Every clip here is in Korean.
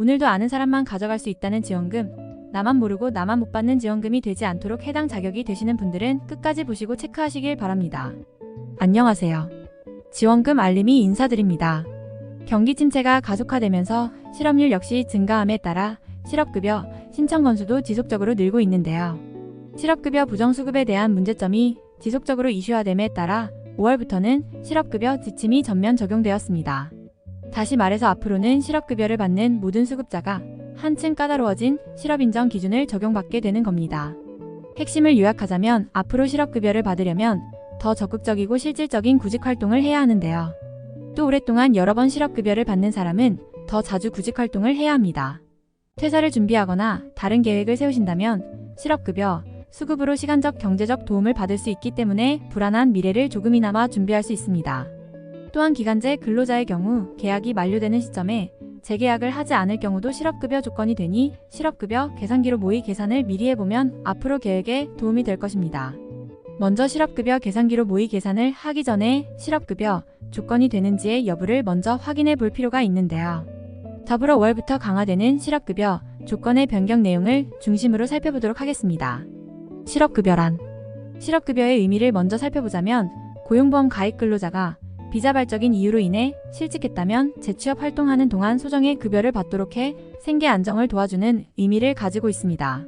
오늘도 아는 사람만 가져갈 수 있다는 지원금, 나만 모르고 나만 못 받는 지원금이 되지 않도록 해당 자격이 되시는 분들은 끝까지 보시고 체크하시길 바랍니다. 안녕하세요. 지원금 알림이 인사드립니다. 경기 침체가 가속화되면서 실업률 역시 증가함에 따라 실업급여 신청 건수도 지속적으로 늘고 있는데요. 실업급여 부정수급에 대한 문제점이 지속적으로 이슈화됨에 따라 5월부터는 실업급여 지침이 전면 적용되었습니다. 다시 말해서 앞으로는 실업급여를 받는 모든 수급자가 한층 까다로워진 실업인정 기준을 적용받게 되는 겁니다. 핵심을 요약하자면 앞으로 실업급여를 받으려면 더 적극적이고 실질적인 구직활동을 해야 하는데요. 또 오랫동안 여러 번 실업급여를 받는 사람은 더 자주 구직활동을 해야 합니다. 퇴사를 준비하거나 다른 계획을 세우신다면 실업급여, 수급으로 시간적 경제적 도움을 받을 수 있기 때문에 불안한 미래를 조금이나마 준비할 수 있습니다. 또한 기간제 근로자의 경우 계약이 만료되는 시점에 재계약을 하지 않을 경우도 실업급여 조건이 되니 실업급여 계산기로 모의 계산을 미리 해보면 앞으로 계획에 도움이 될 것입니다. 먼저 실업급여 계산기로 모의 계산을 하기 전에 실업급여 조건이 되는지의 여부를 먼저 확인해 볼 필요가 있는데요. 더불어 5월부터 강화되는 실업급여 조건의 변경 내용을 중심으로 살펴보도록 하겠습니다. 실업급여란 실업급여의 의미를 먼저 살펴보자면 고용보험 가입 근로자가 비자발적인 이유로 인해 실직했다면 재취업 활동하는 동안 소정의 급여를 받도록 해 생계 안정을 도와주는 의미를 가지고 있습니다.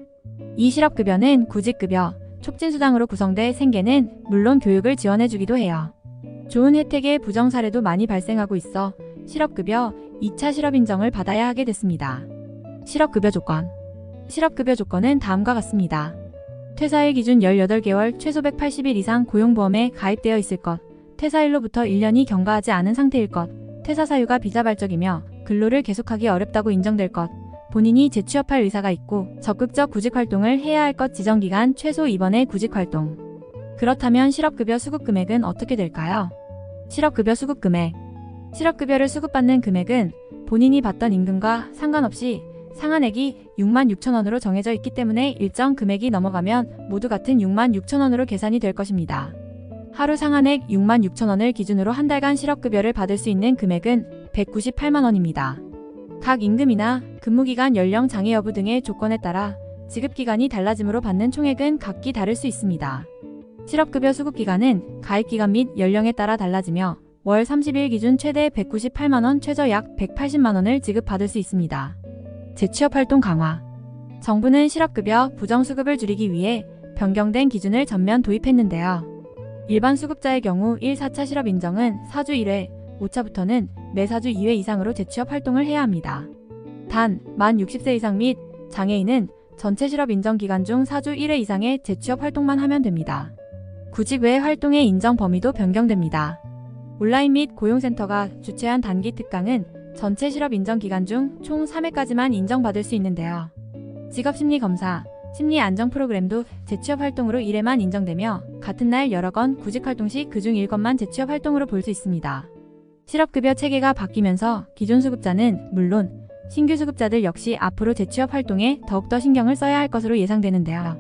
이 실업급여는 구직급여, 촉진수당으로 구성돼 생계는 물론 교육을 지원해주기도 해요. 좋은 혜택의 부정 사례도 많이 발생하고 있어 실업급여 2차 실업인정을 받아야 하게 됐습니다. 실업급여 조건 실업급여 조건은 다음과 같습니다. 퇴사일 기준 18개월 최소 180일 이상 고용보험에 가입되어 있을 것, 퇴사일로부터 1년이 경과하지 않은 상태일 것, 퇴사 사유가 비자발적이며 근로를 계속하기 어렵다고 인정될 것, 본인이 재취업할 의사가 있고 적극적 구직활동을 해야 할 것, 지정기간 최소 2번의 구직활동. 그렇다면 실업급여 수급금액은 어떻게 될까요? 실업급여 수급금액 실업급여를 수급받는 금액은 본인이 받던 임금과 상관없이 상한액이 66,000원으로 정해져 있기 때문에 일정 금액이 넘어가면 모두 같은 66,000원으로 계산이 될 것입니다. 하루 상한액 66,000원을 기준으로 한 달간 실업급여를 받을 수 있는 금액은 198만원입니다. 각 임금이나 근무기간, 연령, 장애 여부 등의 조건에 따라 지급기간이 달라지므로 받는 총액은 각기 다를 수 있습니다. 실업급여 수급기간은 가입기간 및 연령에 따라 달라지며 월 30일 기준 최대 198만원, 최저 약 180만원을 지급받을 수 있습니다. 재취업활동 강화 정부는 실업급여 부정수급을 줄이기 위해 변경된 기준을 전면 도입했는데요. 일반 수급자의 경우 1, 4차 실업인정은 4주 1회, 5차부터는 매 4주 2회 이상으로 재취업활동을 해야 합니다. 단, 만 60세 이상 및 장애인은 전체 실업인정 기간 중 4주 1회 이상의 재취업활동만 하면 됩니다. 구직 외 활동의 인정 범위도 변경됩니다. 온라인 및 고용센터가 주최한 단기 특강은 전체 실업인정 기간 중 총 3회까지만 인정받을 수 있는데요. 직업심리검사, 심리안정 프로그램도 재취업활동으로 1회만 인정되며 같은 날 여러 건 구직활동 시 그중 1건만 재취업활동으로 볼 수 있습니다. 실업급여 체계가 바뀌면서 기존 수급자는 물론 신규 수급자들 역시 앞으로 재취업활동에 더욱더 신경을 써야 할 것으로 예상되는데요.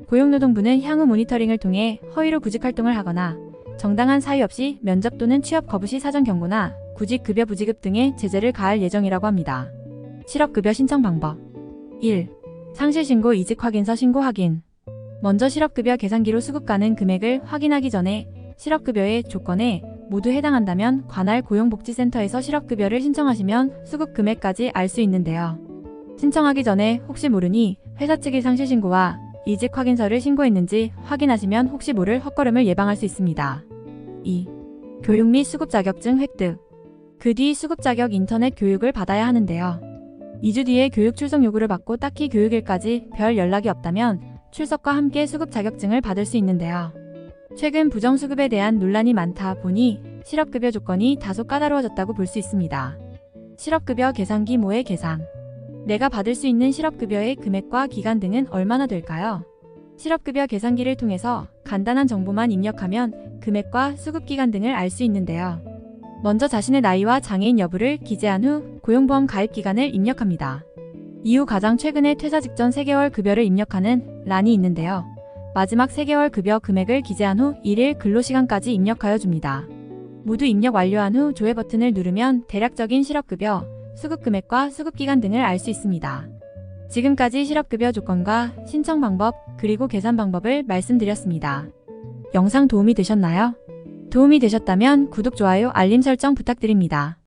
고용노동부는 향후 모니터링을 통해 허위로 구직활동을 하거나 정당한 사유 없이 면접 또는 취업 거부 시 사전 경고나 구직급여 부지급 등의 제재를 가할 예정이라고 합니다. 실업급여 신청 방법 1. 상실신고 이직확인서 신고 확인 먼저 실업급여 계산기로 수급 가능 금액을 확인하기 전에 실업급여의 조건에 모두 해당한다면 관할 고용복지센터에서 실업급여를 신청하시면 수급 금액까지 알 수 있는데요. 신청하기 전에 혹시 모르니 회사 측의 상실신고와 이직확인서를 신고했는지 확인하시면 혹시 모를 헛걸음을 예방할 수 있습니다. 2. 교육 및 수급 자격증 획득 그 뒤 수급 자격 인터넷 교육을 받아야 하는데요. 2주 뒤에 교육 출석 요구를 받고 딱히 교육일까지 별 연락이 없다면 출석과 함께 수급 자격증을 받을 수 있는데요. 최근 부정수급에 대한 논란이 많다 보니 실업급여 조건이 다소 까다로워졌다고 볼 수 있습니다. 실업급여 계산기 모의 계산 내가 받을 수 있는 실업급여의 금액과 기간 등은 얼마나 될까요? 실업급여 계산기를 통해서 간단한 정보만 입력하면 금액과 수급기간 등을 알 수 있는데요. 먼저 자신의 나이와 장애인 여부를 기재한 후 고용보험 가입 기간을 입력합니다. 이후 가장 최근에 퇴사 직전 3개월 급여를 입력하는 란이 있는데요. 마지막 3개월 급여 금액을 기재한 후 1일 근로시간까지 입력하여 줍니다. 모두 입력 완료한 후 조회 버튼을 누르면 대략적인 실업급여, 수급 금액과 수급 기간 등을 알 수 있습니다. 지금까지 실업급여 조건과 신청 방법, 그리고 계산 방법을 말씀드렸습니다. 영상 도움이 되셨나요? 도움이 되셨다면 구독, 좋아요, 알림 설정 부탁드립니다.